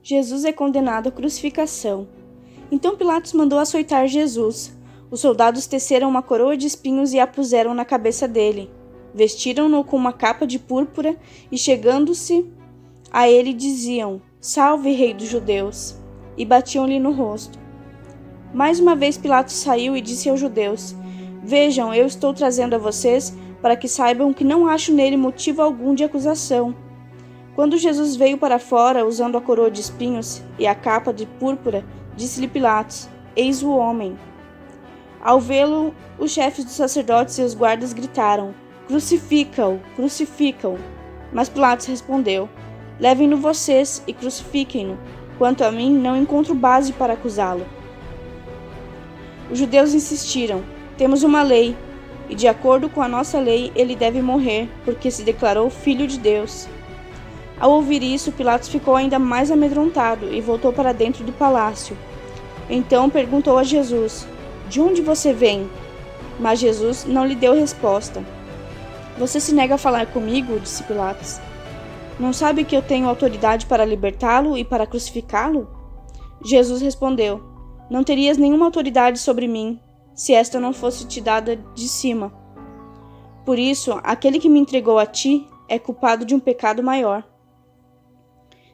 Jesus é condenado à crucificação. Então Pilatos mandou açoitar Jesus. Os soldados teceram uma coroa de espinhos e a puseram na cabeça dele. Vestiram-no com uma capa de púrpura e, chegando-se a ele, diziam: Salve, Rei dos Judeus! E batiam-lhe no rosto. Mais uma vez Pilatos saiu e disse aos judeus: Vejam, eu estou trazendo a vocês para que saibam que não acho nele motivo algum de acusação. Quando Jesus veio para fora, usando a coroa de espinhos e a capa de púrpura, disse-lhe Pilatos: Eis o homem. Ao vê-lo, os chefes dos sacerdotes e os guardas gritaram: Crucifica-o! Crucifica-o! Mas Pilatos respondeu: Levem-no vocês e crucifiquem-no. Quanto a mim, não encontro base para acusá-lo. Os judeus insistiram: Temos uma lei, e de acordo com a nossa lei, ele deve morrer, porque se declarou filho de Deus. Ao ouvir isso, Pilatos ficou ainda mais amedrontado e voltou para dentro do palácio. Então perguntou a Jesus: De onde você vem? Mas Jesus não lhe deu resposta. Você se nega a falar comigo? Disse Pilatos. Não sabe que eu tenho autoridade para libertá-lo e para crucificá-lo? Jesus respondeu: Não terias nenhuma autoridade sobre mim, se esta não fosse te dada de cima. Por isso, aquele que me entregou a ti é culpado de um pecado maior.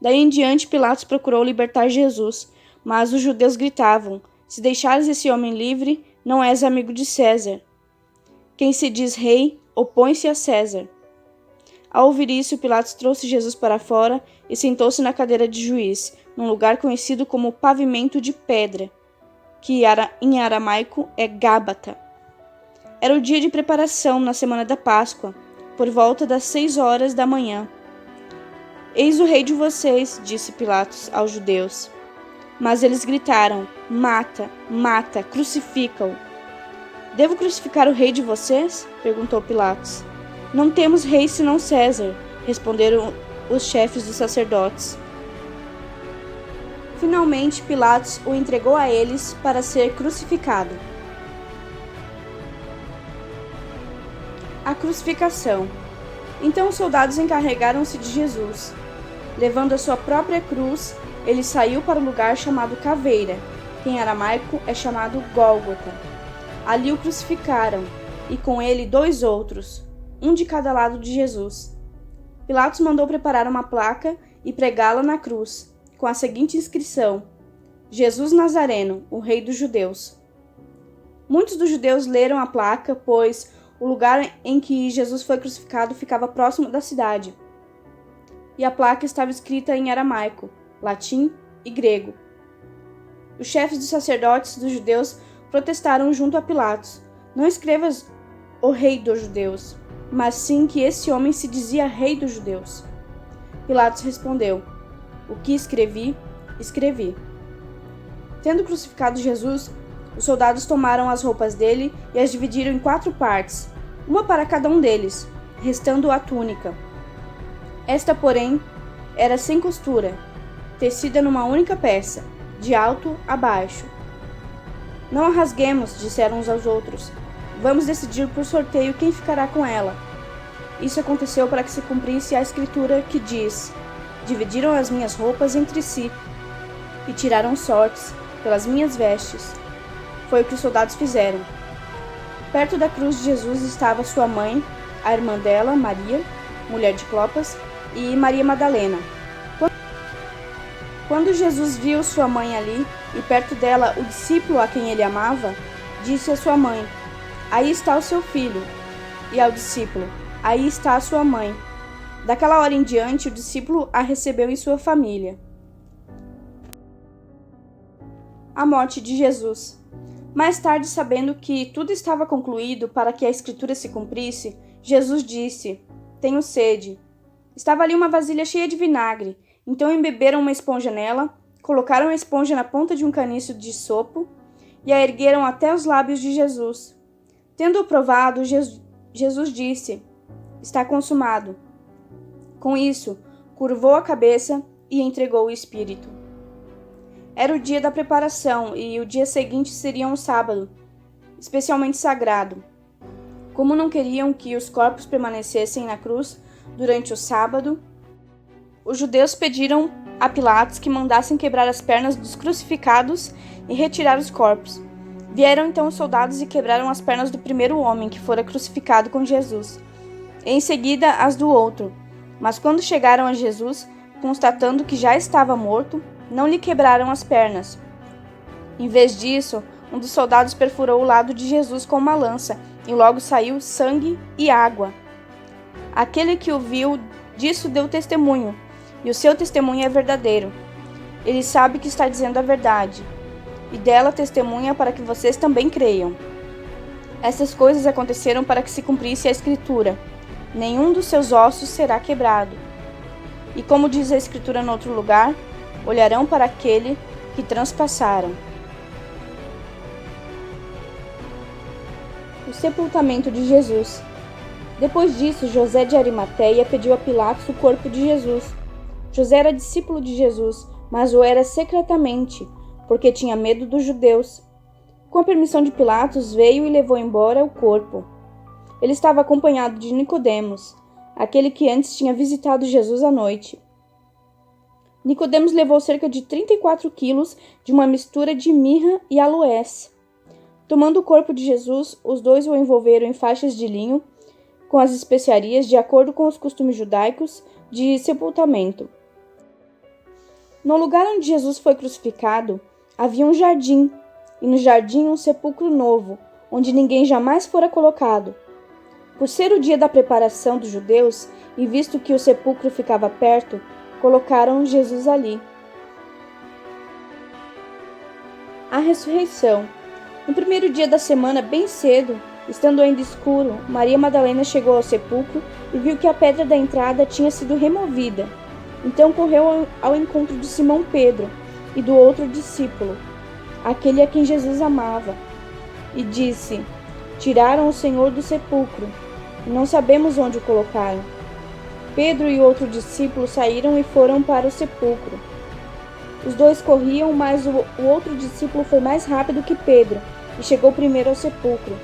Daí em diante, Pilatos procurou libertar Jesus, mas os judeus gritavam: Se deixares esse homem livre, não és amigo de César. Quem se diz rei, opõe-se a César. Ao ouvir isso, Pilatos trouxe Jesus para fora e sentou-se na cadeira de juiz, num lugar conhecido como pavimento de pedra, que em aramaico é Gábata. Era o dia de preparação na semana da Páscoa, por volta das 6 horas da manhã. Eis o rei de vocês, disse Pilatos aos judeus. Mas eles gritaram: Mata, mata, crucifica-o. Devo crucificar o rei de vocês? Perguntou Pilatos. Não temos rei senão César, responderam os chefes dos sacerdotes. Finalmente, Pilatos o entregou a eles para ser crucificado. A crucificação. Então os soldados encarregaram-se de Jesus. Levando a sua própria cruz, ele saiu para o lugar chamado Caveira, que em aramaico é chamado Gólgota. Ali o crucificaram, e com ele 2 outros, um de cada lado de Jesus. Pilatos mandou preparar uma placa e pregá-la na cruz, com a seguinte inscrição: Jesus Nazareno, o Rei dos Judeus. Muitos dos judeus leram a placa, pois o lugar em que Jesus foi crucificado ficava próximo da cidade. E a placa estava escrita em aramaico, latim e grego. Os chefes dos sacerdotes dos judeus protestaram junto a Pilatos: Não escrevas o Rei dos Judeus, mas sim que esse homem se dizia Rei dos Judeus. Pilatos respondeu: O que escrevi, escrevi. Tendo crucificado Jesus, os soldados tomaram as roupas dele e as dividiram em 4 partes, uma para cada um deles, restando a túnica. Esta, porém, era sem costura, tecida numa única peça, de alto a baixo. Não a rasguemos, disseram uns aos outros. Vamos decidir por sorteio quem ficará com ela. Isso aconteceu para que se cumprisse a escritura que diz: Dividiram as minhas roupas entre si e tiraram sortes pelas minhas vestes. Foi o que os soldados fizeram. Perto da cruz de Jesus estava sua mãe, a irmã dela, Maria, mulher de Clopas, e Maria Madalena. Quando Jesus viu sua mãe ali, e perto dela o discípulo a quem ele amava, disse à sua mãe: Aí está o seu filho. E ao discípulo: Aí está a sua mãe. Daquela hora em diante, o discípulo a recebeu em sua família. A morte de Jesus. Mais tarde, sabendo que tudo estava concluído para que a escritura se cumprisse, Jesus disse: Tenho sede. Estava ali uma vasilha cheia de vinagre. Então embeberam uma esponja nela, colocaram a esponja na ponta de um caniço de sopo e a ergueram até os lábios de Jesus. Tendo-o provado, Jesus disse: Está consumado. Com isso, curvou a cabeça e entregou o espírito. Era o dia da preparação e o dia seguinte seria um sábado, especialmente sagrado. Como não queriam que os corpos permanecessem na cruz durante o sábado, os judeus pediram a Pilatos que mandassem quebrar as pernas dos crucificados e retirar os corpos. Vieram então os soldados e quebraram as pernas do primeiro homem que fora crucificado com Jesus, e em seguida as do outro. Mas quando chegaram a Jesus, constatando que já estava morto, não lhe quebraram as pernas. Em vez disso, um dos soldados perfurou o lado de Jesus com uma lança, e logo saiu sangue e água. Aquele que o viu disso deu testemunho, e o seu testemunho é verdadeiro. Ele sabe que está dizendo a verdade, e dela testemunha para que vocês também creiam. Essas coisas aconteceram para que se cumprisse a Escritura: nenhum dos seus ossos será quebrado. E como diz a Escritura no outro lugar, olharão para aquele que transpassaram. O sepultamento de Jesus. Depois disso, José de Arimateia pediu a Pilatos o corpo de Jesus. José era discípulo de Jesus, mas o era secretamente, porque tinha medo dos judeus. Com a permissão de Pilatos, veio e levou embora o corpo. Ele estava acompanhado de Nicodemos, aquele que antes tinha visitado Jesus à noite. Nicodemos levou cerca de 34 quilos de uma mistura de mirra e aloés. Tomando o corpo de Jesus, os dois o envolveram em faixas de linho, com as especiarias de acordo com os costumes judaicos de sepultamento. No lugar onde Jesus foi crucificado, havia um jardim, e no jardim um sepulcro novo, onde ninguém jamais fora colocado. Por ser o dia da preparação dos judeus, e visto que o sepulcro ficava perto, colocaram Jesus ali. A ressurreição. No primeiro dia da semana, bem cedo, estando ainda escuro, Maria Madalena chegou ao sepulcro e viu que a pedra da entrada tinha sido removida. Então correu ao encontro de Simão Pedro e do outro discípulo, aquele a quem Jesus amava, e disse: tiraram o Senhor do sepulcro, e não sabemos onde o colocaram. Pedro e outro discípulo saíram e foram para o sepulcro. Os dois corriam, mas o outro discípulo foi mais rápido que Pedro e chegou primeiro ao sepulcro.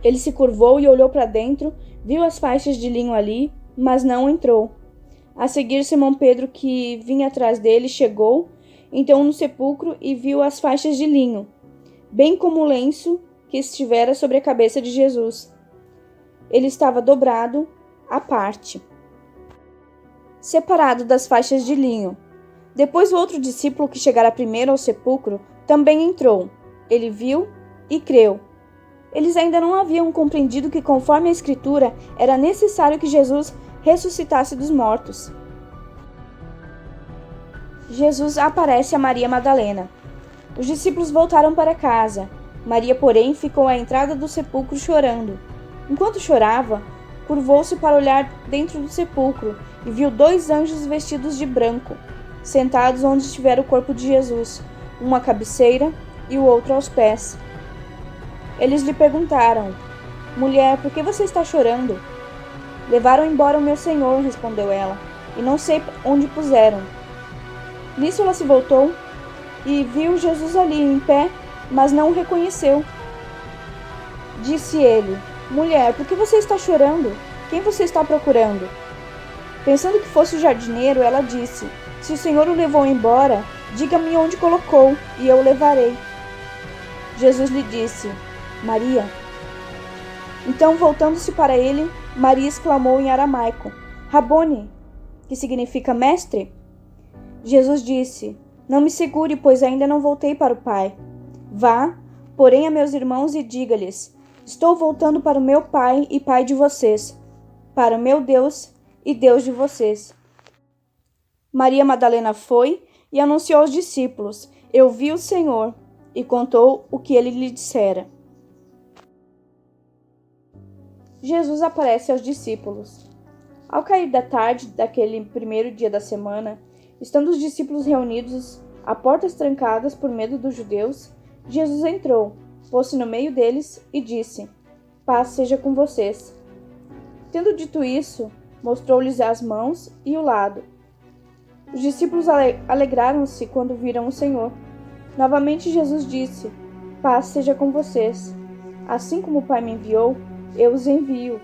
Ele se curvou e olhou para dentro, viu as faixas de linho ali, mas não entrou. A seguir, Simão Pedro, que vinha atrás dele, chegou então no sepulcro e viu as faixas de linho, bem como o lenço que estivera sobre a cabeça de Jesus. Ele estava dobrado à parte, separado das faixas de linho. Depois o outro discípulo que chegara primeiro ao sepulcro também entrou. Ele viu e creu. Eles ainda não haviam compreendido que, conforme a Escritura, era necessário que Jesus ressuscitasse dos mortos. Jesus aparece a Maria Madalena. Os discípulos voltaram para casa. Maria, porém, ficou à entrada do sepulcro chorando. Enquanto chorava, curvou-se para olhar dentro do sepulcro e viu 2 anjos vestidos de branco, sentados onde estivera o corpo de Jesus, um à cabeceira e o outro aos pés. Eles lhe perguntaram: mulher, por que você está chorando? Levaram embora o meu Senhor, respondeu ela, e não sei onde puseram. Nisso ela se voltou e viu Jesus ali em pé, mas não o reconheceu. Disse ele: mulher, por que você está chorando? Quem você está procurando? Pensando que fosse o jardineiro, ela disse: se o Senhor o levou embora, diga-me onde colocou, e eu o levarei. Jesus lhe disse: Maria. Então, voltando-se para ele, Maria exclamou em aramaico: Rabone, que significa mestre. Jesus disse: não me segure, pois ainda não voltei para o Pai. Vá, porém, a meus irmãos e diga-lhes: estou voltando para o meu Pai e Pai de vocês, para o meu Deus e Deus de vocês. Maria Madalena foi e anunciou aos discípulos: eu vi o Senhor, e contou o que ele lhe dissera. Jesus aparece aos discípulos. Ao cair da tarde daquele primeiro dia da semana, estando os discípulos reunidos, a portas trancadas por medo dos judeus, Jesus entrou, pôs-se no meio deles e disse: paz seja com vocês. Tendo dito isso, mostrou-lhes as mãos e o lado. Os discípulos alegraram-se quando viram o Senhor. Novamente Jesus disse: paz seja com vocês. Assim como o Pai me enviou, eu os envio.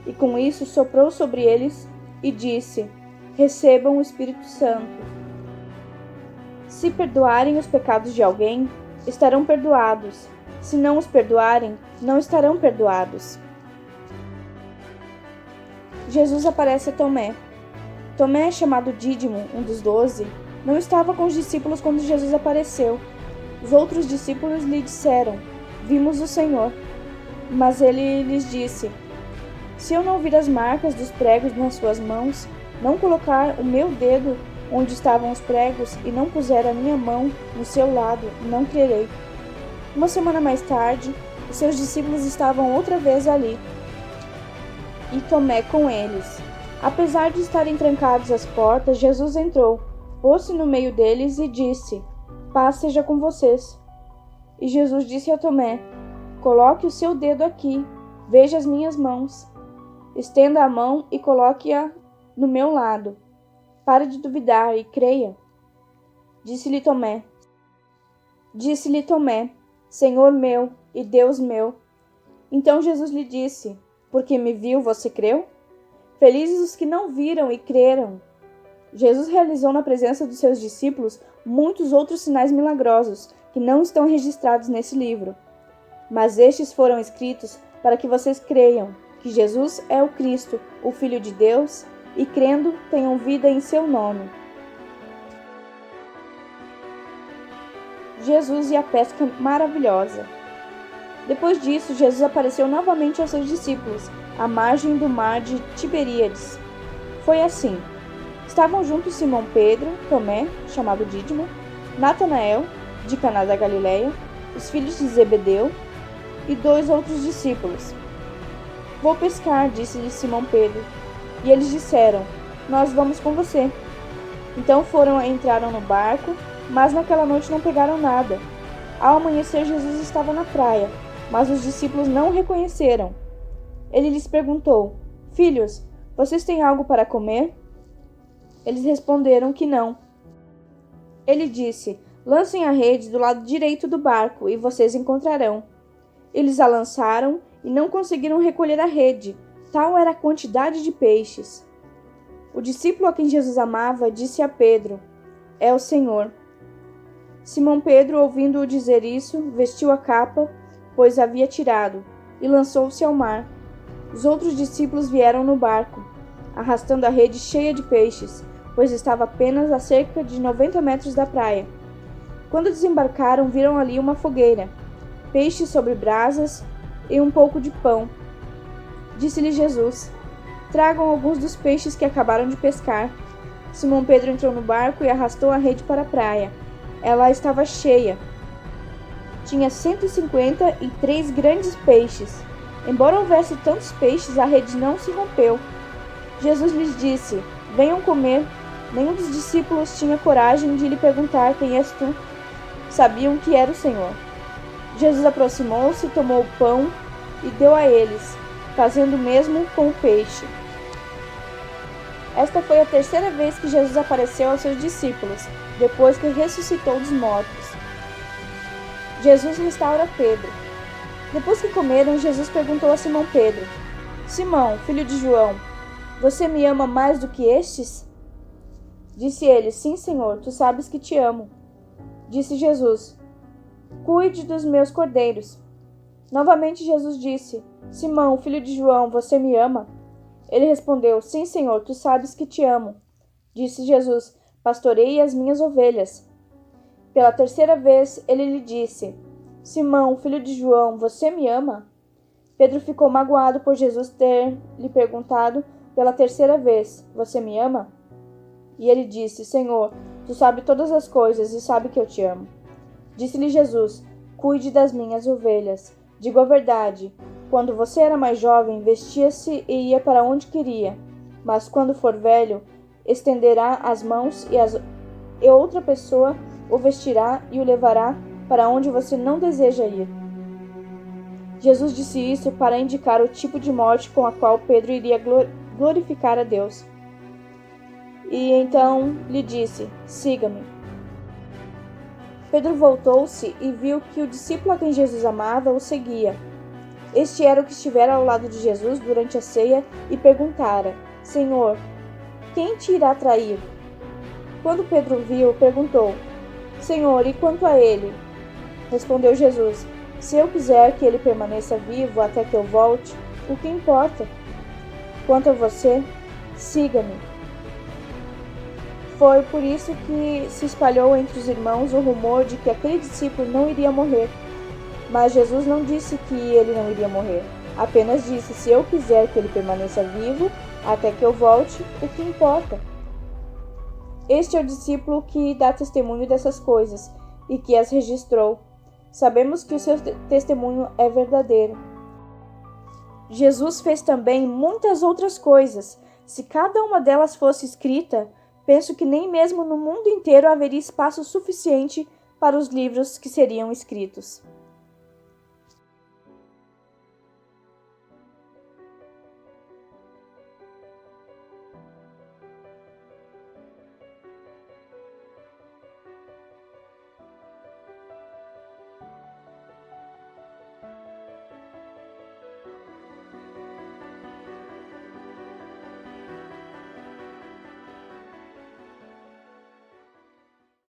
E com isso soprou sobre eles e disse: recebam o Espírito Santo. Se perdoarem os pecados de alguém, estarão perdoados. Se não os perdoarem, não estarão perdoados. Jesus aparece a Tomé. Tomé, chamado Dídimo, um dos 12, não estava com os discípulos quando Jesus apareceu. Os outros discípulos lhe disseram: "Vimos o Senhor." Mas ele lhes disse: "Se eu não vir as marcas dos pregos nas suas mãos, não colocar o meu dedo onde estavam os pregos e não puser a minha mão no seu lado, não crerei." Uma semana mais tarde, os seus discípulos estavam outra vez ali, e Tomé com eles. Apesar de estarem trancadas as portas, Jesus entrou, pôs-se no meio deles e disse: "Paz seja com vocês." E Jesus disse a Tomé: "Coloque o seu dedo aqui, veja as minhas mãos. Estenda a mão e coloque-a no meu lado. Pare de duvidar e creia." Disse-lhe Tomé: "Senhor meu e Deus meu." Então Jesus lhe disse: "Porque me viu, você creu? Felizes os que não viram e creram." Jesus realizou na presença dos seus discípulos muitos outros sinais milagrosos que não estão registrados nesse livro. Mas estes foram escritos para que vocês creiam que Jesus é o Cristo, o Filho de Deus, e crendo tenham vida em seu nome. Jesus e a pesca maravilhosa. Depois disso, Jesus apareceu novamente aos seus discípulos, à margem do mar de Tiberíades. Foi assim: estavam juntos Simão Pedro, Tomé, chamado Dídimo, Natanael, de Caná da Galileia, os filhos de Zebedeu, e 2 outros discípulos. "Vou pescar", disse-lhe Simão Pedro. E eles disseram: "Nós vamos com você." Então entraram no barco, mas naquela noite não pegaram nada. Ao amanhecer, Jesus estava na praia, mas os discípulos não o reconheceram. Ele lhes perguntou: "Filhos, vocês têm algo para comer?" Eles responderam que não. Ele disse: "Lancem a rede do lado direito do barco e vocês encontrarão." Eles a lançaram e não conseguiram recolher a rede, tal era a quantidade de peixes. O discípulo a quem Jesus amava disse a Pedro: "É o Senhor." Simão Pedro, ouvindo-o dizer isso, vestiu a capa, pois havia tirado, e lançou-se ao mar. Os outros discípulos vieram no barco, arrastando a rede cheia de peixes, pois estava apenas a cerca de 90 metros da praia. Quando desembarcaram, viram ali uma fogueira, peixes sobre brasas e um pouco de pão. Disse-lhe Jesus: "Tragam alguns dos peixes que acabaram de pescar." Simão Pedro entrou no barco e arrastou a rede para a praia. Ela estava cheia. Tinha 153 grandes peixes. Embora houvesse tantos peixes, a rede não se rompeu. Jesus lhes disse: "Venham comer." Nenhum dos discípulos tinha coragem de lhe perguntar: "Quem és tu?" Sabiam que era o Senhor. Jesus aproximou-se, tomou o pão e deu a eles, fazendo o mesmo com o peixe. Esta foi a terceira vez que Jesus apareceu aos seus discípulos, depois que ressuscitou dos mortos. Jesus restaura Pedro. Depois que comeram, Jesus perguntou a Simão Pedro: "Simão, filho de João, você me ama mais do que estes?" Disse ele: "Sim, Senhor, tu sabes que te amo." Disse Jesus: "Cuide dos meus cordeiros." Novamente Jesus disse: "Simão, filho de João, você me ama?" Ele respondeu: "Sim, Senhor, tu sabes que te amo." Disse Jesus: "Pastoreie as minhas ovelhas." Pela terceira vez ele lhe disse: "Simão, filho de João, você me ama?" Pedro ficou magoado por Jesus ter lhe perguntado pela terceira vez: "Você me ama?" E ele disse: "Senhor, tu sabes todas as coisas e sabe que eu te amo." Disse-lhe Jesus: "Cuide das minhas ovelhas. Digo a verdade, quando você era mais jovem, vestia-se e ia para onde queria, mas quando for velho, estenderá as mãos e outra pessoa o vestirá e o levará para onde você não deseja ir." Jesus disse isso para indicar o tipo de morte com a qual Pedro iria glorificar a Deus. E então lhe disse: "Siga-me." Pedro voltou-se e viu que o discípulo a quem Jesus amava o seguia. Este era o que estivera ao lado de Jesus durante a ceia e perguntara: "Senhor, quem te irá trair?" Quando Pedro viu, perguntou: Senhor, e quanto a ele? Respondeu Jesus: Se eu quiser que ele permaneça vivo até que eu volte, o que importa? Quanto a você, siga-me. Foi por isso que se espalhou entre os irmãos o rumor de que aquele discípulo não iria morrer. Mas Jesus não disse que ele não iria morrer. Apenas disse: se eu quiser que ele permaneça vivo até que eu volte, o que importa? Este é o discípulo que dá testemunho dessas coisas e que as registrou. Sabemos que o seu testemunho é verdadeiro. Jesus fez também muitas outras coisas. Se cada uma delas fosse escrita, penso que nem mesmo no mundo inteiro haveria espaço suficiente para os livros que seriam escritos.